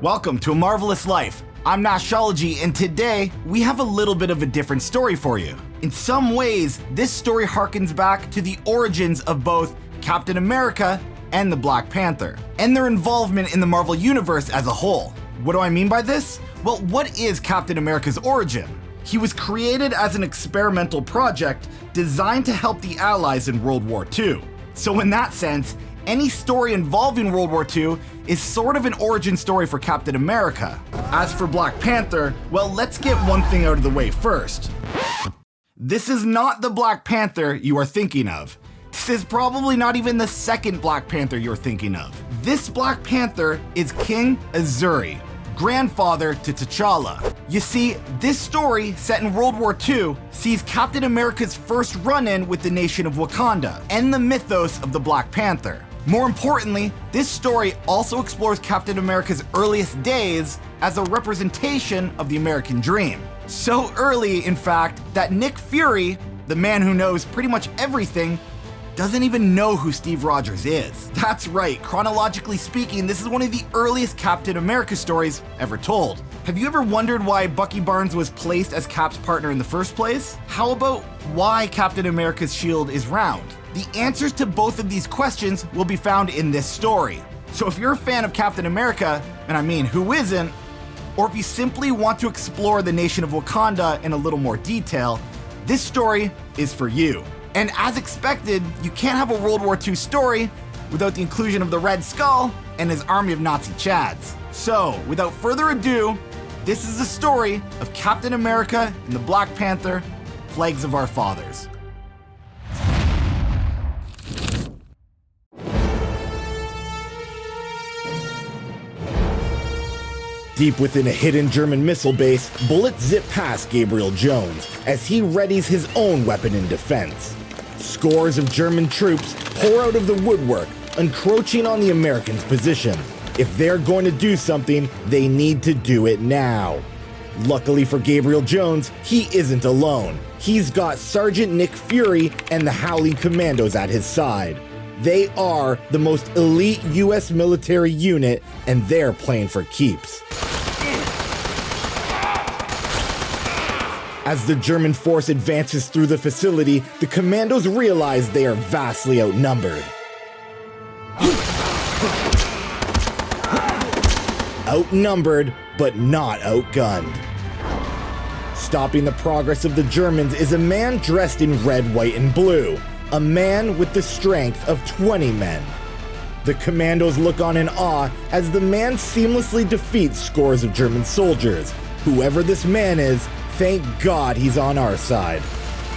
Welcome to A Marvelous Life. I'm Nashology, and today we have a little bit of a different story for you. In some ways, this story harkens back to the origins of both Captain America and the Black Panther, and their involvement in the Marvel Universe as a whole. What do I mean by this? Well, what is Captain America's origin? He was created as an experimental project designed to help the Allies in World War II. So in that sense, any story involving World War II is sort of an origin story for Captain America. As for Black Panther, well, let's get one thing out of the way first. This is not the Black Panther you are thinking of. This is probably not even the second Black Panther you're thinking of. This Black Panther is King Azuri, grandfather to T'Challa. You see, this story, set in World War II, sees Captain America's first run-in with the nation of Wakanda, and the mythos of the Black Panther. More importantly, this story also explores Captain America's earliest days as a representation of the American dream. So early, in fact, that Nick Fury, the man who knows pretty much everything, doesn't even know who Steve Rogers is. That's right, chronologically speaking, this is one of the earliest Captain America stories ever told. Have you ever wondered why Bucky Barnes was placed as Cap's partner in the first place? How about why Captain America's shield is round? The answers to both of these questions will be found in this story. So if you're a fan of Captain America, and I mean, who isn't, or if you simply want to explore the nation of Wakanda in a little more detail, this story is for you. And as expected, you can't have a World War II story without the inclusion of the Red Skull and his army of Nazi Chads. So, without further ado, this is the story of Captain America and the Black Panther, Flags of Our Fathers. Deep within a hidden German missile base, bullets zip past Gabriel Jones as he readies his own weapon in defense. Scores of German troops pour out of the woodwork, encroaching on the Americans' position. If they're going to do something, they need to do it now. Luckily for Gabriel Jones, he isn't alone. He's got Sergeant Nick Fury and the Howling Commandos at his side. They are the most elite US military unit, and they're playing for keeps. As the German force advances through the facility, the commandos realize they are vastly outnumbered. Outnumbered, but not outgunned. Stopping the progress of the Germans is a man dressed in red, white, and blue. A man with the strength of 20 men. The commandos look on in awe as the man seamlessly defeats scores of German soldiers. Whoever this man is, thank God he's on our side.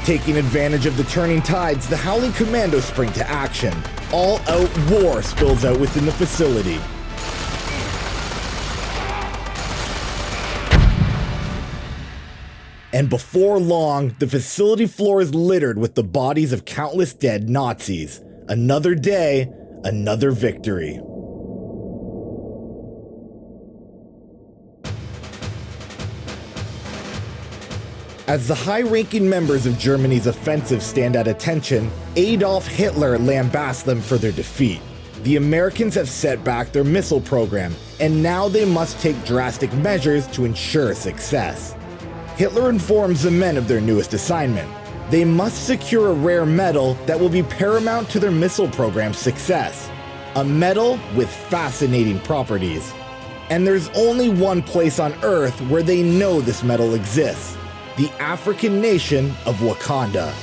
Taking advantage of the turning tides, the Howling Commandos spring to action. All-out war spills out within the facility. And before long, the facility floor is littered with the bodies of countless dead Nazis. Another day, another victory. As the high-ranking members of Germany's offensive stand at attention, Adolf Hitler lambasts them for their defeat. The Americans have set back their missile program, and now they must take drastic measures to ensure success. Hitler informs the men of their newest assignment. They must secure a rare metal that will be paramount to their missile program's success. A metal with fascinating properties. And there's only one place on Earth where they know this metal exists. The African nation of Wakanda.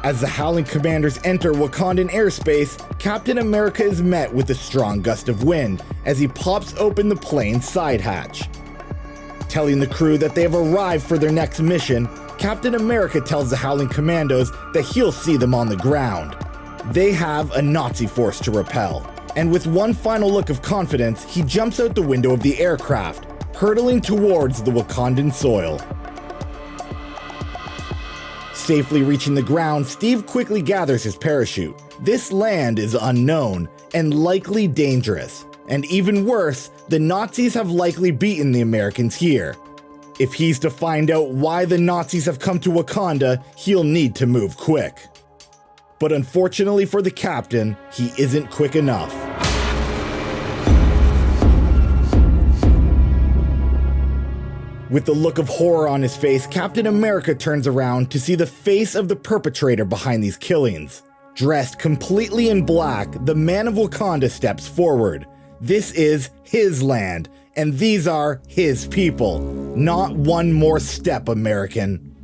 As the Howling Commanders enter Wakandan airspace, Captain America is met with a strong gust of wind as he pops open the plane's side hatch. Telling the crew that they have arrived for their next mission, Captain America tells the Howling Commandos that he'll see them on the ground. They have a Nazi force to repel, and with one final look of confidence, he jumps out the window of the aircraft, hurtling towards the Wakandan soil. Safely reaching the ground, Steve quickly gathers his parachute. This land is unknown and likely dangerous. And even worse, the Nazis have likely beaten the Americans here. If he's to find out why the Nazis have come to Wakanda, he'll need to move quick. But unfortunately for the captain, he isn't quick enough. With the look of horror on his face, Captain America turns around to see the face of the perpetrator behind these killings. Dressed completely in black, the man of Wakanda steps forward. This is his land, and these are his people. Not one more step, American.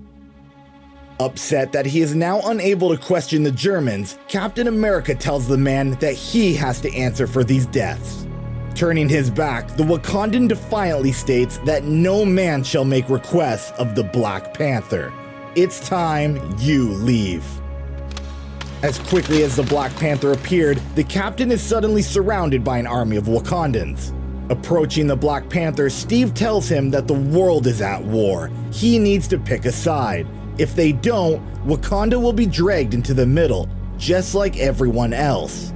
Upset that he is now unable to question the Germans, Captain America tells the man that he has to answer for these deaths. Turning his back, the Wakandan defiantly states that no man shall make requests of the Black Panther. It's time you leave. As quickly as the Black Panther appeared, the captain is suddenly surrounded by an army of Wakandans. Approaching the Black Panther, Steve tells him that the world is at war. He needs to pick a side. If they don't, Wakanda will be dragged into the middle, just like everyone else.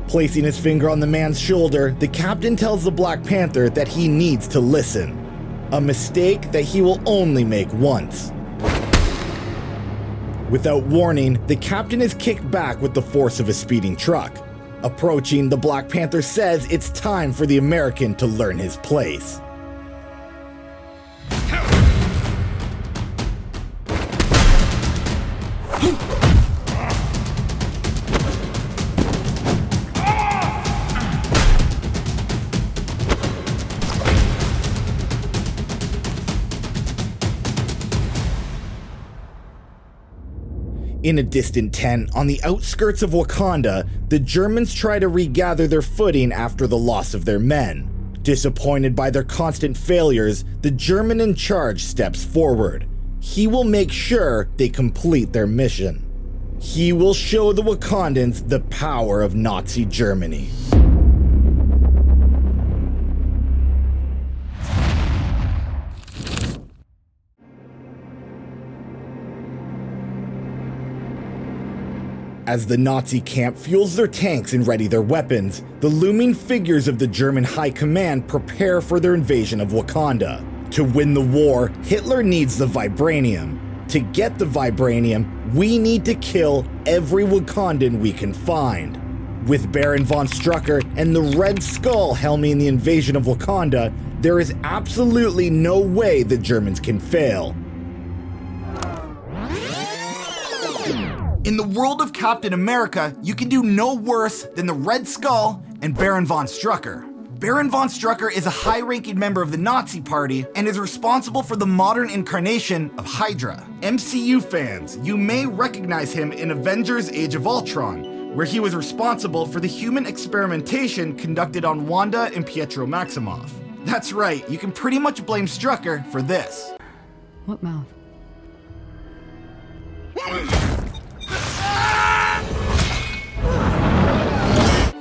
Placing his finger on the man's shoulder, the captain tells the Black Panther that he needs to listen. A mistake that he will only make once. Without warning, the captain is kicked back with the force of a speeding truck. Approaching, the Black Panther says it's time for the American to learn his place. In a distant tent on the outskirts of Wakanda, the Germans try to regather their footing after the loss of their men. Disappointed by their constant failures, the German in charge steps forward. He will make sure they complete their mission. He will show the Wakandans the power of Nazi Germany. As the Nazi camp fuels their tanks and ready their weapons, the looming figures of the German high command prepare for their invasion of Wakanda. To win the war, Hitler needs the Vibranium. To get the Vibranium, we need to kill every Wakandan we can find. With Baron von Strucker and the Red Skull helming the invasion of Wakanda, there is absolutely no way the Germans can fail. In the world of Captain America, you can do no worse than the Red Skull and Baron von Strucker. Baron von Strucker is a high-ranking member of the Nazi Party and is responsible for the modern incarnation of Hydra. MCU fans, you may recognize him in Avengers Age of Ultron, where he was responsible for the human experimentation conducted on Wanda and Pietro Maximoff. That's right, you can pretty much blame Strucker for this. What mouth?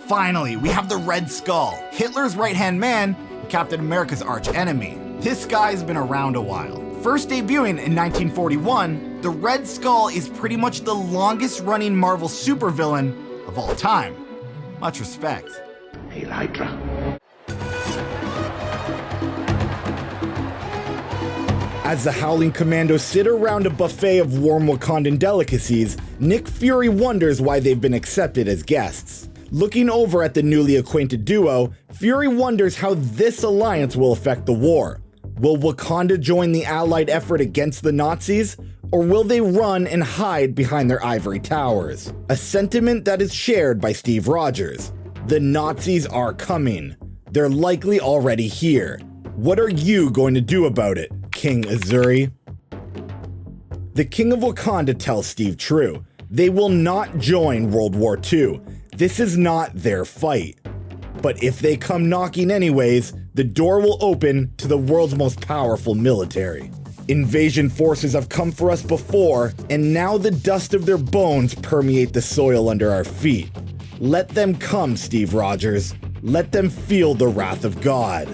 Finally, we have the Red Skull, Hitler's right-hand man, and Captain America's arch-enemy. This guy's been around a while. First debuting in 1941, the Red Skull is pretty much the longest-running Marvel supervillain of all time. Much respect. Hail Hydra. As the Howling Commandos sit around a buffet of warm Wakandan delicacies, Nick Fury wonders why they've been accepted as guests. Looking over at the newly acquainted duo, Fury wonders how this alliance will affect the war. Will Wakanda join the Allied effort against the Nazis, or will they run and hide behind their ivory towers? A sentiment that is shared by Steve Rogers. The Nazis are coming. They're likely already here. What are you going to do about it, King Azuri? The King of Wakanda tells Steve true. They will not join World War II. This is not their fight. But if they come knocking anyways, the door will open to the world's most powerful military. Invasion forces have come for us before, and now the dust of their bones permeate the soil under our feet. Let them come, Steve Rogers. Let them feel the wrath of God.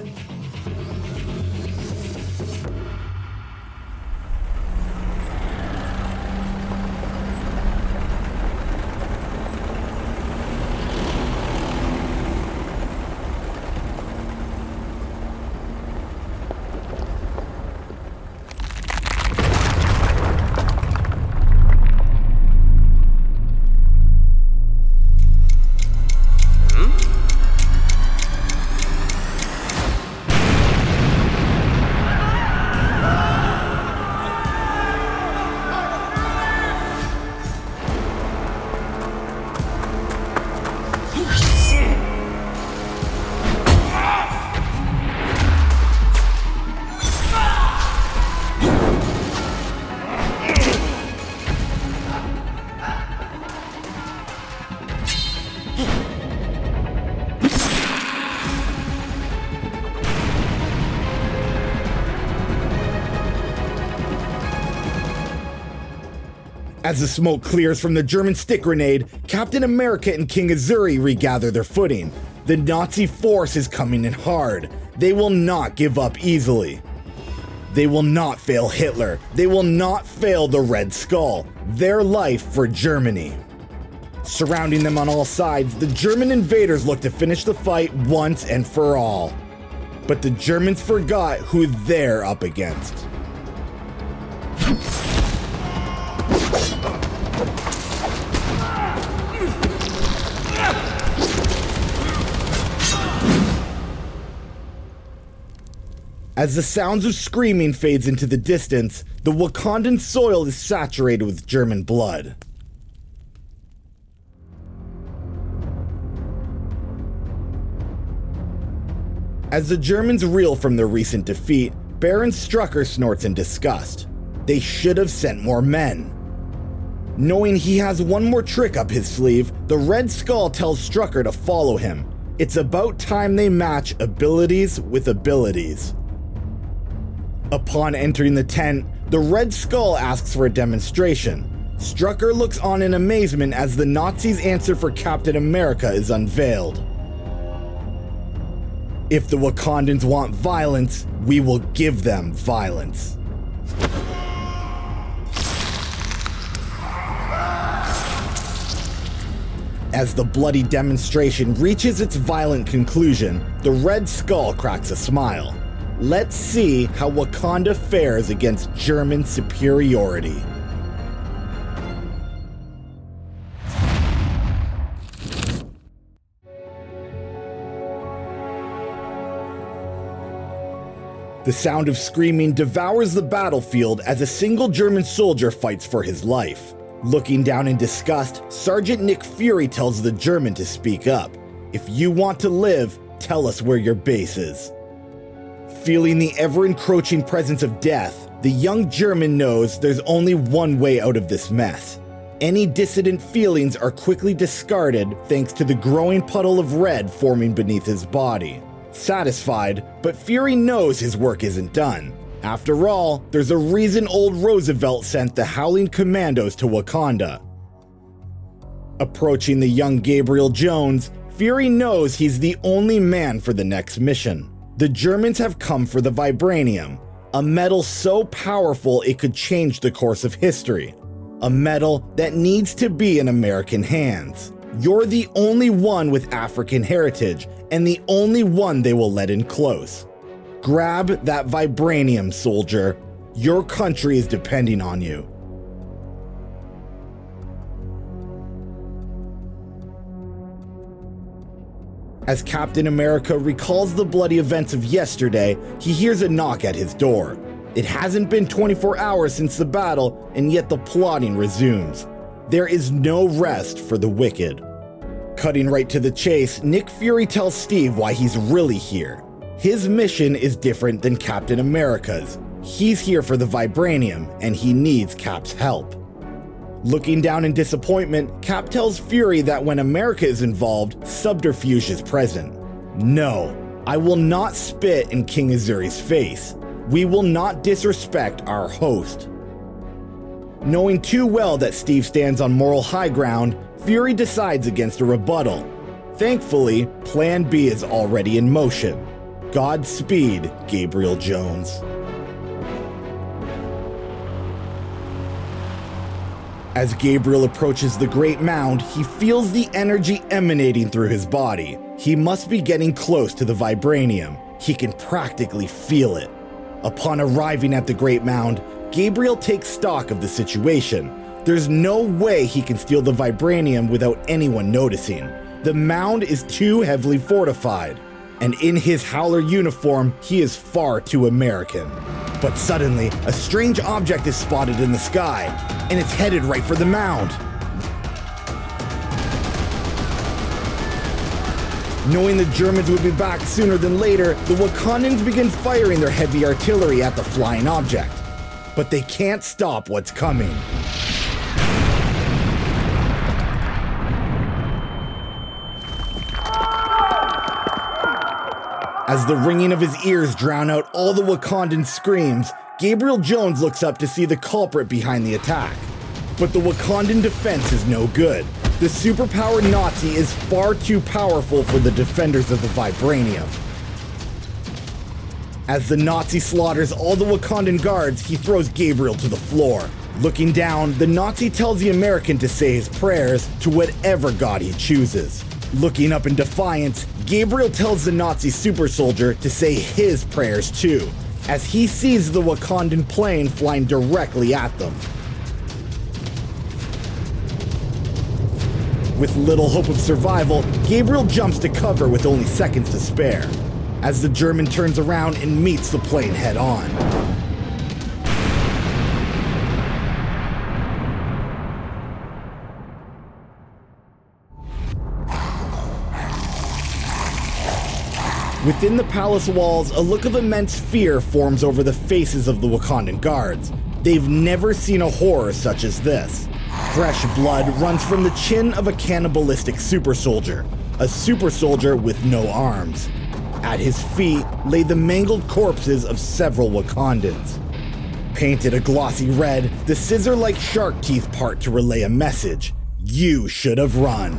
As the smoke clears from the German stick grenade, Captain America and King Azuri regather their footing. The Nazi force is coming in hard. They will not give up easily. They will not fail Hitler. They will not fail the Red Skull. Their life for Germany. Surrounding them on all sides, the German invaders look to finish the fight once and for all. But the Germans forgot who they're up against. As the sounds of screaming fades into the distance, the Wakandan soil is saturated with German blood. As the Germans reel from their recent defeat, Baron Strucker snorts in disgust. They should have sent more men. Knowing he has one more trick up his sleeve, the Red Skull tells Strucker to follow him. It's about time they match abilities with abilities. Upon entering the tent, the Red Skull asks for a demonstration. Strucker looks on in amazement as the Nazis' answer for Captain America is unveiled. If the Wakandans want violence, we will give them violence. As the bloody demonstration reaches its violent conclusion, the Red Skull cracks a smile. Let's see how Wakanda fares against German superiority. The sound of screaming devours the battlefield as a single German soldier fights for his life. Looking down in disgust, Sergeant Nick Fury tells the German to speak up. If you want to live, tell us where your base is. Feeling the ever-encroaching presence of death, the young German knows there's only one way out of this mess. Any dissident feelings are quickly discarded thanks to the growing puddle of red forming beneath his body. Satisfied, but Fury knows his work isn't done. After all, there's a reason old Roosevelt sent the Howling Commandos to Wakanda. Approaching the young Gabriel Jones, Fury knows he's the only man for the next mission. The Germans have come for the Vibranium, a metal so powerful it could change the course of history. A metal that needs to be in American hands. You're the only one with African heritage, and the only one they will let in close. Grab that Vibranium, soldier. Your country is depending on you. As Captain America recalls the bloody events of yesterday, he hears a knock at his door. It hasn't been 24 hours since the battle, and yet the plotting resumes. There is no rest for the wicked. Cutting right to the chase, Nick Fury tells Steve why he's really here. His mission is different than Captain America's. He's here for the Vibranium, and he needs Cap's help. Looking down in disappointment, Cap tells Fury that when America is involved, subterfuge is present. No, I will not spit in King Azuri's face. We will not disrespect our host. Knowing too well that Steve stands on moral high ground, Fury decides against a rebuttal. Thankfully, Plan B is already in motion. Godspeed, Gabriel Jones. As Gabriel approaches the Great Mound, he feels the energy emanating through his body. He must be getting close to the Vibranium. He can practically feel it. Upon arriving at the Great Mound, Gabriel takes stock of the situation. There's no way he can steal the Vibranium without anyone noticing. The mound is too heavily fortified. And in his Howler uniform, he is far too American. But suddenly, a strange object is spotted in the sky, and it's headed right for the mound. Knowing the Germans would be back sooner than later, the Wakandans begin firing their heavy artillery at the flying object. But they can't stop what's coming. As the ringing of his ears drown out all the Wakandan screams, Gabriel Jones looks up to see the culprit behind the attack. But the Wakandan defense is no good. The superpower Nazi is far too powerful for the defenders of the Vibranium. As the Nazi slaughters all the Wakandan guards, he throws Gabriel to the floor. Looking down, the Nazi tells the American to say his prayers to whatever god he chooses. Looking up in defiance, Gabriel tells the Nazi super soldier to say his prayers too, as he sees the Wakandan plane flying directly at them. With little hope of survival, Gabriel jumps to cover with only seconds to spare, as the German turns around and meets the plane head-on. Within the palace walls, a look of immense fear forms over the faces of the Wakandan guards. They've never seen a horror such as this. Fresh blood runs from the chin of a cannibalistic super soldier, a super soldier with no arms. At his feet lay the mangled corpses of several Wakandans. Painted a glossy red, the scissor-like shark teeth part to relay a message. You should have run.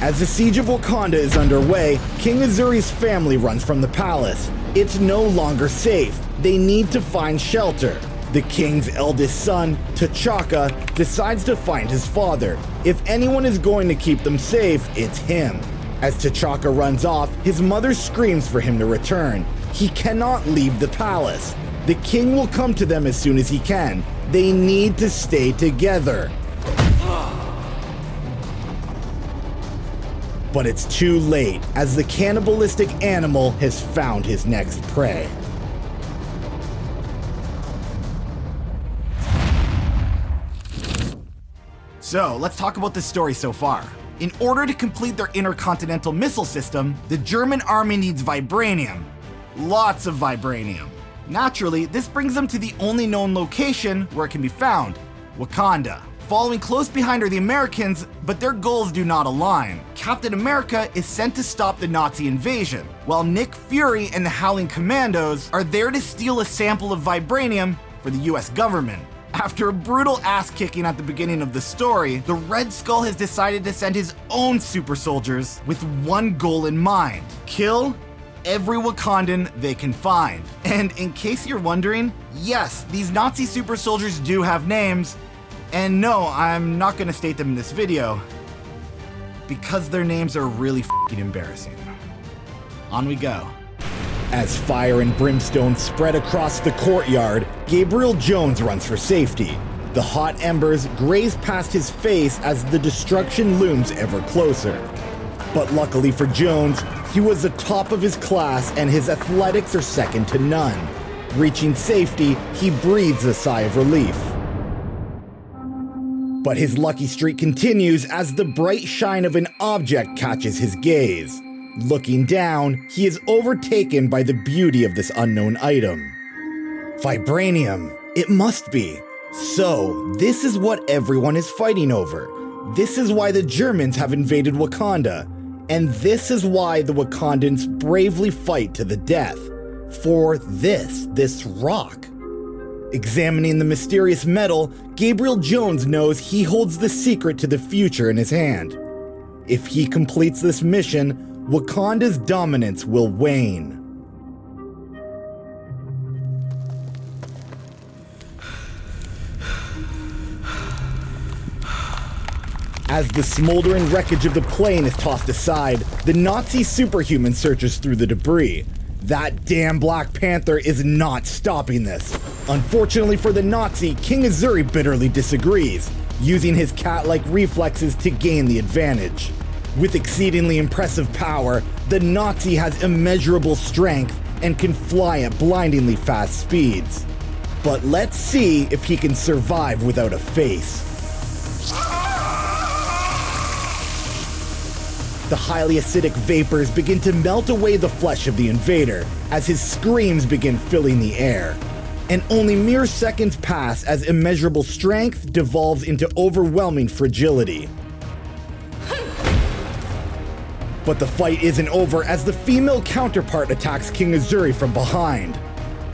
As the siege of Wakanda is underway, King Azuri's family runs from the palace. It's no longer safe. They need to find shelter. The king's eldest son, T'Chaka, decides to find his father. If anyone is going to keep them safe, it's him. As T'Chaka runs off, his mother screams for him to return. He cannot leave the palace. The king will come to them as soon as he can. They need to stay together. But it's too late, as the cannibalistic animal has found his next prey. So, let's talk about the story so far. In order to complete their intercontinental missile system, the German army needs Vibranium. Lots of Vibranium. Naturally, this brings them to the only known location where it can be found, Wakanda. Following close behind are the Americans, but their goals do not align. Captain America is sent to stop the Nazi invasion, while Nick Fury and the Howling Commandos are there to steal a sample of Vibranium for the US government. After a brutal ass-kicking at the beginning of the story, the Red Skull has decided to send his own super soldiers with one goal in mind: kill every Wakandan they can find. And in case you're wondering, yes, these Nazi super soldiers do have names. And no, I'm not gonna state them in this video, because their names are really f***ing embarrassing. On we go. As fire and brimstone spread across the courtyard, Gabriel Jones runs for safety. The hot embers graze past his face as the destruction looms ever closer. But luckily for Jones, he was the top of his class and his athletics are second to none. Reaching safety, he breathes a sigh of relief. But his lucky streak continues as the bright shine of an object catches his gaze. Looking down, he is overtaken by the beauty of this unknown item. Vibranium, it must be. So, this is what everyone is fighting over. This is why the Germans have invaded Wakanda. And this is why the Wakandans bravely fight to the death. For this rock. Examining the mysterious metal, Gabriel Jones knows he holds the secret to the future in his hand. If he completes this mission, Wakanda's dominance will wane. As the smoldering wreckage of the plane is tossed aside, the Nazi superhuman searches through the debris. That damn Black Panther is not stopping this. Unfortunately for the Nazi, King Azuri bitterly disagrees, using his cat-like reflexes to gain the advantage. With exceedingly impressive power, the Nazi has immeasurable strength and can fly at blindingly fast speeds. But let's see if he can survive without a face. The highly acidic vapors begin to melt away the flesh of the invader as his screams begin filling the air. And only mere seconds pass as immeasurable strength devolves into overwhelming fragility. But the fight isn't over as the female counterpart attacks King Azuri from behind.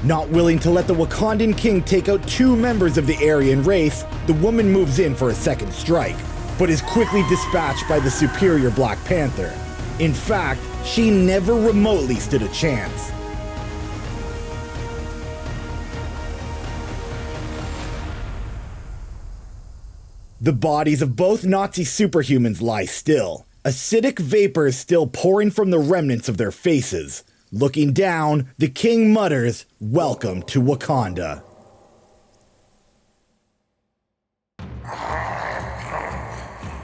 Not willing to let the Wakandan king take out 2 members of the Aryan race, the woman moves in for a second strike, but is quickly dispatched by the superior Black Panther. In fact, she never remotely stood a chance. The bodies of both Nazi superhumans lie still, acidic vapors still pouring from the remnants of their faces. Looking down, the king mutters, "Welcome to Wakanda."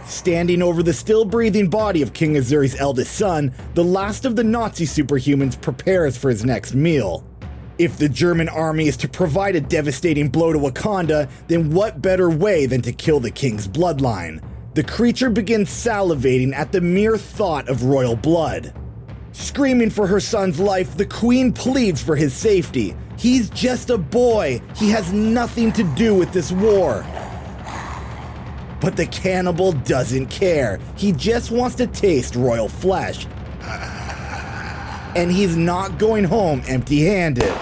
Standing over the still-breathing body of King Azuri's eldest son, the last of the Nazi superhumans prepares for his next meal. If the German army is to provide a devastating blow to Wakanda, then what better way than to kill the king's bloodline? The creature begins salivating at the mere thought of royal blood. Screaming for her son's life, the queen pleads for his safety. He's just a boy. He has nothing to do with this war. But the cannibal doesn't care. He just wants to taste royal flesh. And he's not going home empty-handed.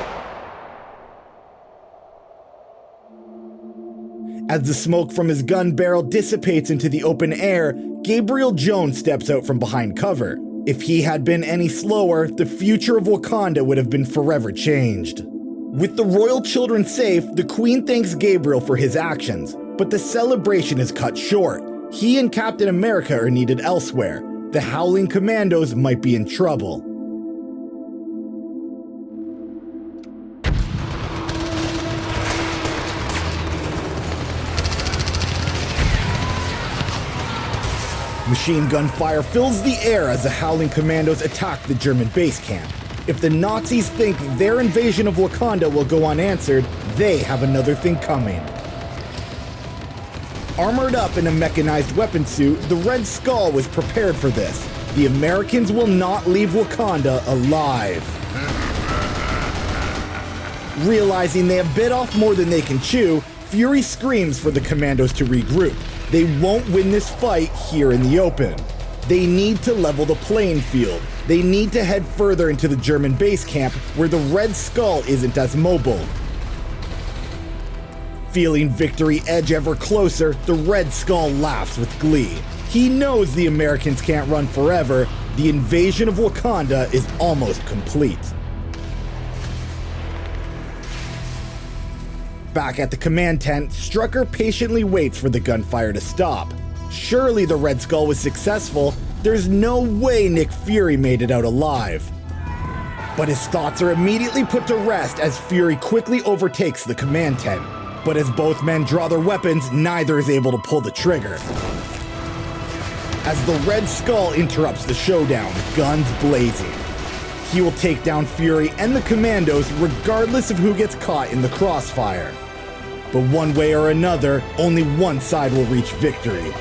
As the smoke from his gun barrel dissipates into the open air, Gabriel Jones steps out from behind cover. If he had been any slower, the future of Wakanda would have been forever changed. With the royal children safe, the Queen thanks Gabriel for his actions, but the celebration is cut short. He and Captain America are needed elsewhere. The Howling Commandos might be in trouble. Machine gun fire fills the air as the Howling Commandos attack the German base camp. If the Nazis think their invasion of Wakanda will go unanswered, they have another thing coming. Armored up in a mechanized weapon suit, the Red Skull was prepared for this. The Americans will not leave Wakanda alive. Realizing they have bit off more than they can chew, Fury screams for the Commandos to regroup. They won't win this fight here in the open. They need to level the playing field. They need to head further into the German base camp where the Red Skull isn't as mobile. Feeling victory edge ever closer, the Red Skull laughs with glee. He knows the Americans can't run forever. The invasion of Wakanda is almost complete. Back at the command tent, Strucker patiently waits for the gunfire to stop. Surely the Red Skull was successful. There's no way Nick Fury made it out alive. But his thoughts are immediately put to rest as Fury quickly overtakes the command tent. But as both men draw their weapons, neither is able to pull the trigger. As the Red Skull interrupts the showdown, guns blazing. He will take down Fury and the Commandos regardless of who gets caught in the crossfire. But one way or another, only one side will reach victory.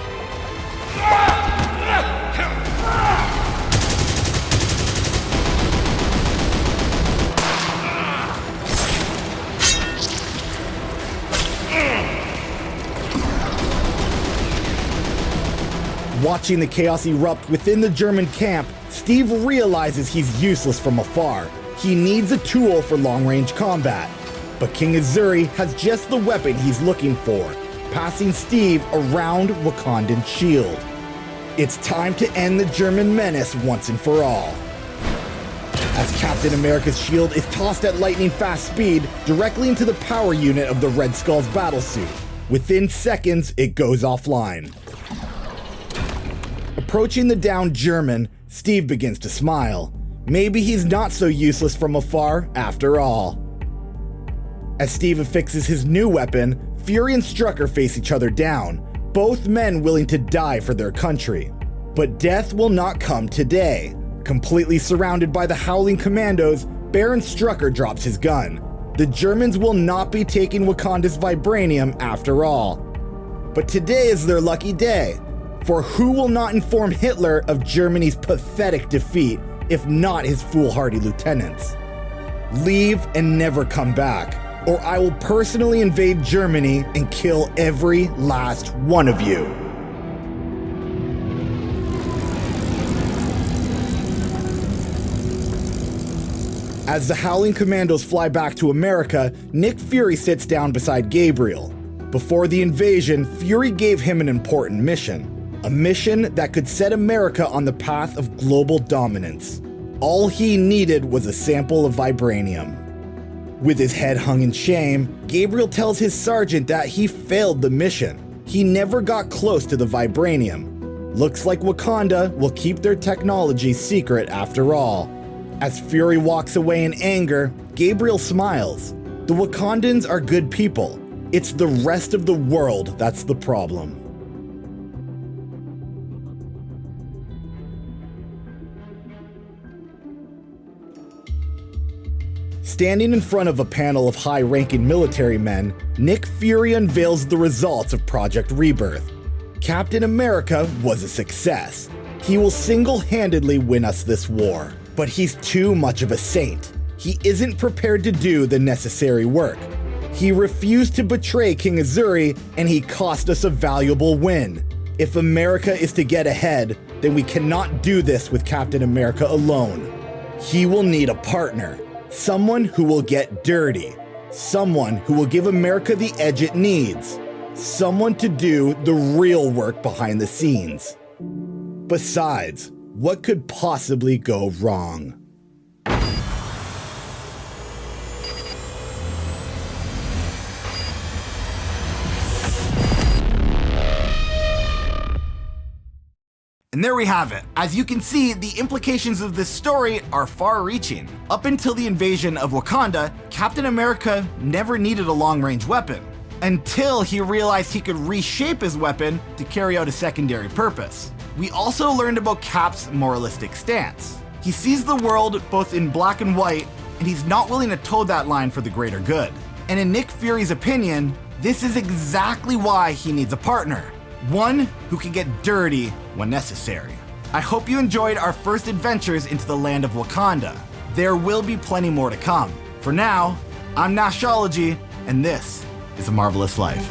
Watching the chaos erupt within the German camp, Steve realizes he's useless from afar. He needs a tool for long-range combat. But King Azuri has just the weapon he's looking for, passing Steve around Wakandan shield. It's time to end the German menace once and for all. As Captain America's shield is tossed at lightning-fast speed directly into the power unit of the Red Skull's battlesuit. Within seconds, it goes offline. Approaching the downed German, Steve begins to smile. Maybe he's not so useless from afar after all. As Steve affixes his new weapon, Fury and Strucker face each other down, both men willing to die for their country. But death will not come today. Completely surrounded by the Howling Commandos, Baron Strucker drops his gun. The Germans will not be taking Wakanda's Vibranium after all. But today is their lucky day. For who will not inform Hitler of Germany's pathetic defeat, if not his foolhardy lieutenants? Leave and never come back, or I will personally invade Germany and kill every last one of you. As the Howling Commandos fly back to America, Nick Fury sits down beside Gabriel. Before the invasion, Fury gave him an important mission. A mission that could set America on the path of global dominance. All he needed was a sample of Vibranium. With his head hung in shame, Gabriel tells his sergeant that he failed the mission. He never got close to the Vibranium. Looks like Wakanda will keep their technology secret after all. As Fury walks away in anger, Gabriel smiles. The Wakandans are good people. It's the rest of the world that's the problem. Standing in front of a panel of high-ranking military men, Nick Fury unveils the results of Project Rebirth. Captain America was a success. He will single-handedly win us this war. But he's too much of a saint. He isn't prepared to do the necessary work. He refused to betray King Azuri, and he cost us a valuable win. If America is to get ahead, then we cannot do this with Captain America alone. He will need a partner. Someone who will get dirty. Someone who will give America the edge it needs. Someone to do the real work behind the scenes. Besides, what could possibly go wrong? And there we have it. As you can see, the implications of this story are far-reaching. Up until the invasion of Wakanda, Captain America never needed a long-range weapon, until he realized he could reshape his weapon to carry out a secondary purpose. We also learned about Cap's moralistic stance. He sees the world both in black and white, and he's not willing to toe that line for the greater good. And in Nick Fury's opinion, this is exactly why he needs a partner. One who can get dirty when necessary. I hope you enjoyed our first adventures into the land of Wakanda. There will be plenty more to come. For now, I'm Nashology, and this is A Marvelous Life.